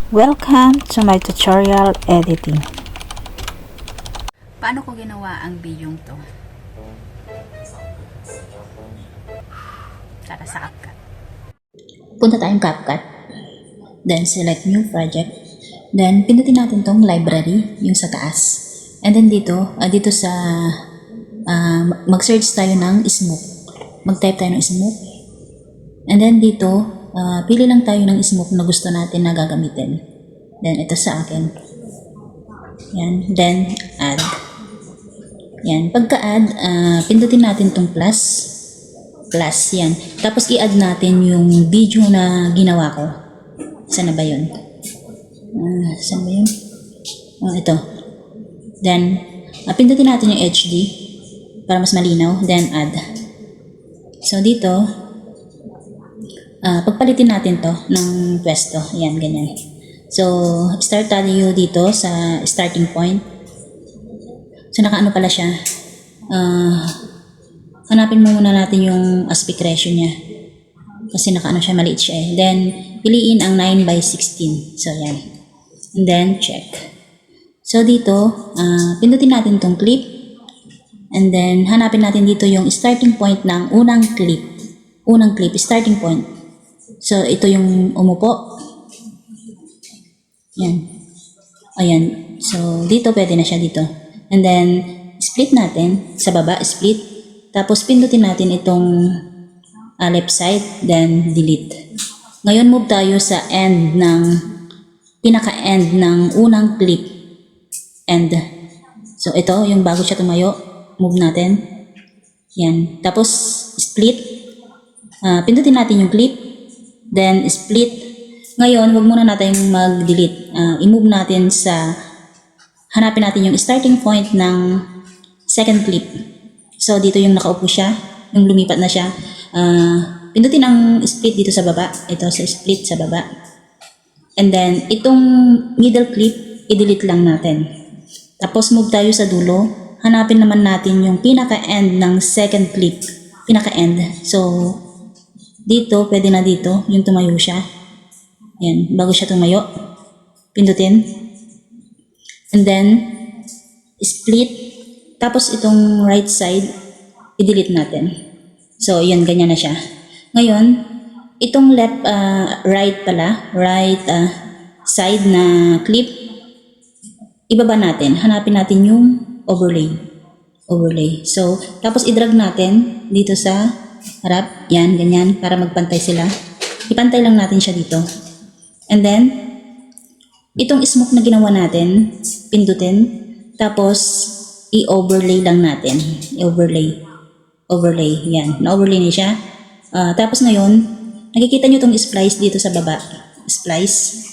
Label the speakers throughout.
Speaker 1: Welcome to my tutorial editing.
Speaker 2: Paano ko ginawa ang video to? Tara sa CapCut.
Speaker 3: Punta tayong CapCut. Then select new project. Then pindutin natin tong library, yung sa taas. And then dito sa mag-search tayo ng smoke. Mag-type tayo ng smoke. And then dito, pili lang tayo ng smoke na gusto natin na gagamitin. Then ito sa akin. Yan. Then add. Yan. Pagka-add, pindutin natin tong plus. Plus. Yan. Tapos i-add natin yung video na ginawa ko. Saan na ba yun? Saan ba yun? Ito. Then, pindutin natin yung HD para mas malinaw. Then add. So dito, pagpalitin natin to ng pwesto. Yan, ganyan. So, start tayo dito sa starting point. So, nakaano pala siya. Hanapin muna natin yung aspect ratio niya. Kasi nakaano siya, maliit siya eh. Then, piliin ang 9:16. So, yan. And then, check. So, dito, pindutin natin tong clip. And then, hanapin natin dito yung starting point ng unang clip. Unang clip, starting point. So, ito yung umupo. Yan. Ayan. So, dito pwede na siya dito. And then, split natin. Sa baba, split. Tapos, pindutin natin itong left side. Then, delete. Ngayon, move tayo sa end ng, pinaka-end ng unang clip. End. So, ito, yung bago siya tumayo. Move natin. Yan. Tapos, split. Pindutin natin yung clip. Then, split. Ngayon, huwag muna natin mag-delete. I-move natin sa, hanapin natin yung starting point ng second clip. So, dito yung nakaupo siya. Yung lumipat na siya. Pindutin ang split dito sa baba. Ito sa split sa baba. And then, itong middle clip, i-delete lang natin. Tapos, move tayo sa dulo. Hanapin naman natin yung pinaka-end ng second clip. Pinaka-end. So, dito, pwede na dito, yung tumayo siya. Yan, bago siya tumayo. Pindutin. And then, split. Tapos itong right side, i-delete natin. So, yun, ganyan na siya. Ngayon, itong left, right side na clip, ibaba natin. Hanapin natin yung overlay. Overlay. So, tapos i-drag natin dito sa harap. Yan, ganyan, para magpantay sila. Ipantay lang natin siya dito. And then, itong smoke na ginawa natin, pindutin. Tapos, i-overlay lang natin. I-overlay. Overlay. Yan. Na-overlay na siya. Tapos ngayon, nakikita nyo itong splice dito sa baba. Splice.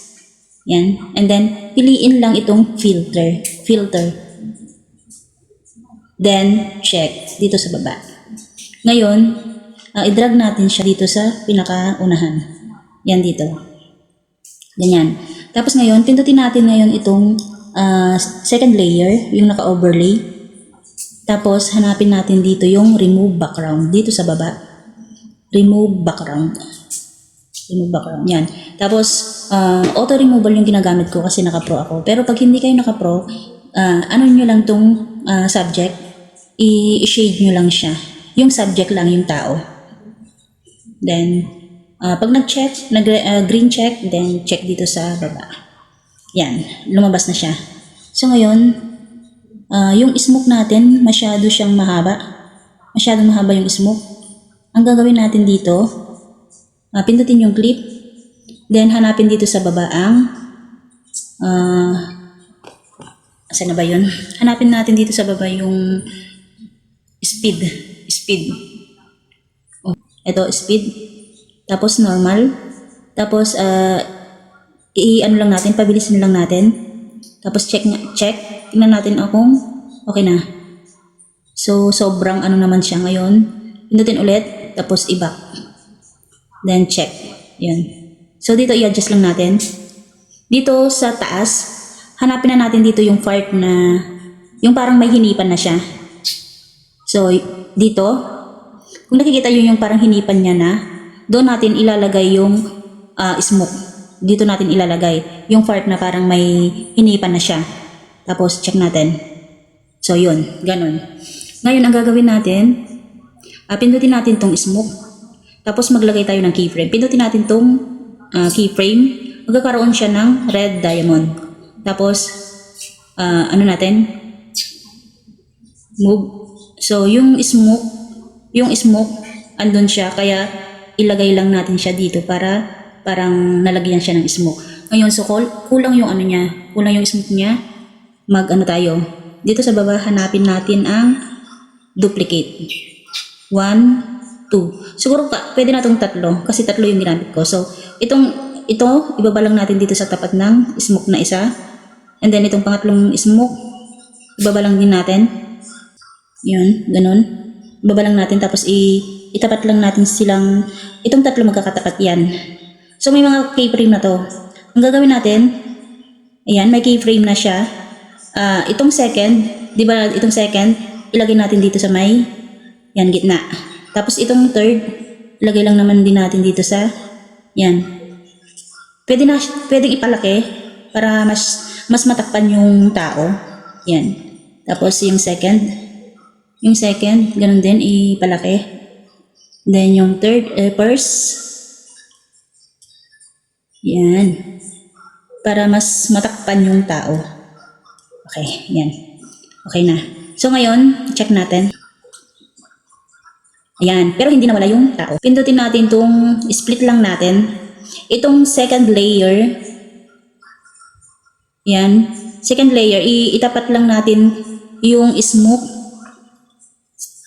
Speaker 3: Yan. And then, piliin lang itong filter. Filter. Then, check. Dito sa baba. Ngayon, i-drag natin siya dito sa pinakaunahan. Yan dito. Ganyan. Tapos ngayon, pindutin natin ngayon itong second layer, yung naka-overlay. Tapos, hanapin natin dito yung remove background. Dito sa baba. Remove background. Remove background. Yan. Tapos, auto-removal yung ginagamit ko kasi naka-pro ako. Pero pag hindi kayo naka-pro, ano nyo lang tong subject, i-shade nyo lang siya. Yung subject lang yung tao. Then, pag nag-check, green check, then check dito sa baba. Yan, lumabas na siya. So ngayon, yung smoke natin, masyado siyang mahaba. Masyadong mahaba yung smoke. Ang gagawin natin dito, pindutin yung clip, then hanapin dito sa baba ang, saan na ba yun? Hanapin natin dito sa baba yung speed. Ito, speed. Tapos, normal. Tapos, i-ano lang natin, pabilisin lang natin. Tapos, check. Tingnan natin kung okay na. So, sobrang ano naman siya ngayon. Pindutin ulit, tapos i-back. Then, check. Yan. So, dito i-adjust lang natin. Dito sa taas, hanapin na natin dito yung part na, yung parang may hinipan na siya. So, dito, kung nakikita nyo yung parang hinipan niya na, doon natin ilalagay yung smoke. dito natin ilalagay yung part na parang may hinipan na siya. Tapos, check natin. So, yun. Ganon. Ngayon, ang gagawin natin, pindutin natin tong smoke. Tapos, maglagay tayo ng keyframe. Pindutin natin tong keyframe. Magkakaroon siya ng red diamond. Tapos, ano natin? Move. So, yung smoke, andun siya. Kaya, ilagay lang natin siya dito para parang nalagyan siya ng smoke. Ngayon, so kulang yung ano niya. Kulang yung smoke niya. Tayo. Dito sa baba, hanapin natin ang duplicate. 1, 2. Siguro pwede na itong 3 kasi 3 yung ginamit ko. So, ito, ibaba lang natin dito sa tapat ng smoke na isa. And then, itong pangatlong smoke, ibaba lang din natin. Yun, ganun. Ibaba lang natin, tapos itapat lang natin silang, itong 3 magkakatapat yan. So, may mga keyframe na to. Ang gagawin natin, ayan, may keyframe na siya. Itong second, di ba itong second, ilagay natin dito sa may, yan, gitna. Tapos itong third, ilagay lang naman din natin dito sa, yan. Pwedeng ipalaki para mas matakpan yung tao. Yan. Tapos yung second, ganun din, ipalaki. Then yung third, first, yan. Para mas matakpan yung tao. Okay, yan. Okay na. So ngayon, check natin. Ayan, pero hindi nawala yung tao. Pindutin natin itong split lang natin. Itong second layer, yan, second layer, itapat lang natin yung smoke.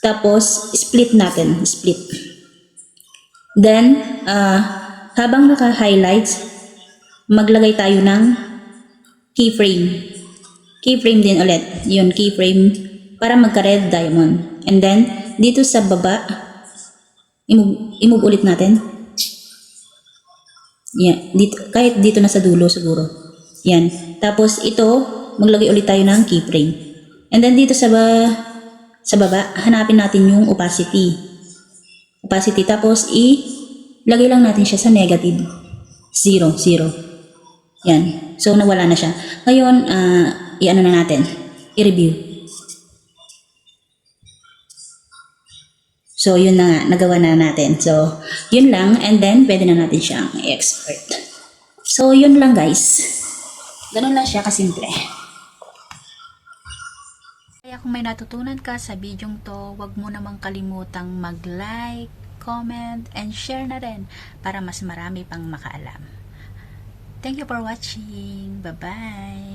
Speaker 3: Tapos, split natin, split. Then, habang naka-highlights, maglagay tayo ng keyframe. Keyframe din ulit. Yun, keyframe para magka-red diamond. And then, dito sa baba, i-move ulit natin. Yan, kahit dito na sa dulo siguro. Yan. Tapos ito, maglagay ulit tayo ng keyframe. And then dito sa baba, hanapin natin yung opacity. Opacity. Tapos lagay lang natin siya sa negative. 0. Yan. So, nawala na siya. Ngayon, i-ano na natin. I-review. So, yun na nga. Nagawa na natin. So, yun lang. And then, pwede na natin siyang i-export. So, yun lang guys. Ganun lang siya kasimple.
Speaker 2: Kaya kung may natutunan ka sa bidyong to, huwag mo namang kalimutang mag-like, comment, and share na rin para mas marami pang makaalam. Thank you for watching. Bye-bye!